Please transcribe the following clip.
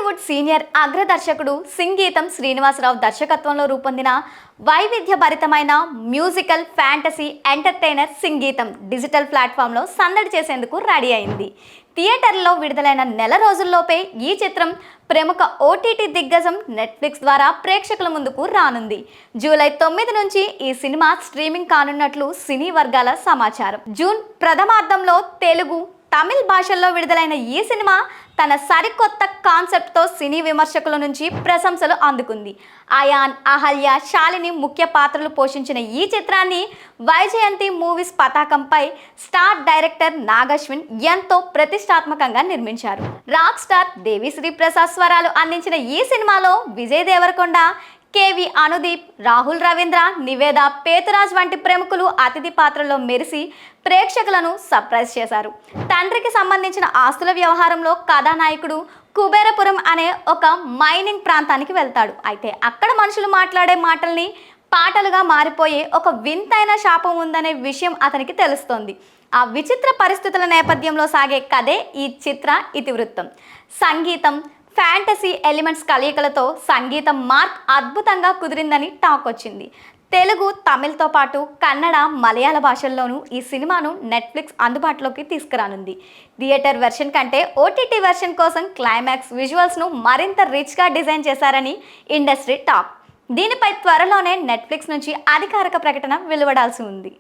Tollywood senior అగ్రదర్శకుడు సంగీతం శ్రీనివాసరావు దర్శకత్వంలో రూపొందిన వైవిధ్యభరితమైన మ్యూజికల్ ఫ్యాంటసీ ఎంటర్టైనర్ సంగీతం డిజిటల్ ప్లాట్ఫామ్లో సందడి చేసేందుకు రెడీ అయింది. థియేటర్లో విడుదలైన నెల రోజుల్లోపే ఈ చిత్రం ప్రముఖ ఓటీటీ దిగ్గజం నెట్ఫ్లిక్స్ ద్వారా ప్రేక్షకుల ముందుకు రానుంది. జూలై 9 నుంచి ఈ సినిమా స్ట్రీమింగ్ కానున్నట్లు సినీ వర్గాల సమాచారం. జూన్ ప్రథమార్థంలో తెలుగు, తమిళ్ భాషల్లో విడుదలైన ఈ సినిమా తన సరికొత్త కాన్సెప్ట్తో సినీ విమర్శకుల నుంచి ప్రశంసలు అందుకుంది. అయాన్, అహల్య, శాలిని ముఖ్య పాత్రలు పోషించిన ఈ చిత్రాన్ని వైజయంతి మూవీస్ పతాకంపై స్టార్ డైరెక్టర్ నాగశ్విన్ ఎంతో ప్రతిష్టాత్మకంగా నిర్మించారు. రాక్ స్టార్ దేవిశ్రీ ప్రసాద్ స్వరాలు అందించిన ఈ సినిమాలో విజయ్ దేవరకొండ, కేవి అనుదీప్, రాహుల్ రవీంద్ర, నివేద పేతురాజ్ వంటి ప్రముఖులు అతిథి పాత్రలో మెరిసి ప్రేక్షకులను సర్ప్రైజ్ చేశారు. తండ్రికి సంబంధించిన ఆస్తుల వ్యవహారంలో కథానాయకుడు కుబేరపురం అనే ఒక మైనింగ్ ప్రాంతానికి వెళ్తాడు. అయితే అక్కడ మనుషులు మాట్లాడే మాటల్ని పాటలుగా మారిపోయే ఒక వింతైన శాపం ఉందనే విషయం అతనికి తెలుస్తోంది. ఆ విచిత్ర పరిస్థితుల నేపథ్యంలో సాగే కథే ఈ చిత్ర ఇతివృత్తం. సంగీతం, ఫ్యాంటసీ ఎలిమెంట్స్ కలయికలతో సంగీతం మార్క్ అద్భుతంగా కుదిరిందని టాక్ వచ్చింది. తెలుగు, తమిళ్తో పాటు కన్నడ, మలయాళ భాషల్లోనూ ఈ సినిమాను నెట్ఫ్లిక్స్ అందుబాటులోకి తీసుకురానుంది. థియేటర్ వెర్షన్ కంటే ఓటీటీ వెర్షన్ కోసం క్లైమాక్స్ విజువల్స్ను మరింత రిచ్గా డిజైన్ చేశారని ఇండస్ట్రీ టాక్. దీనిపై త్వరలోనే నెట్ఫ్లిక్స్ నుంచి అధికారిక ప్రకటన వెలువడాల్సి ఉంది.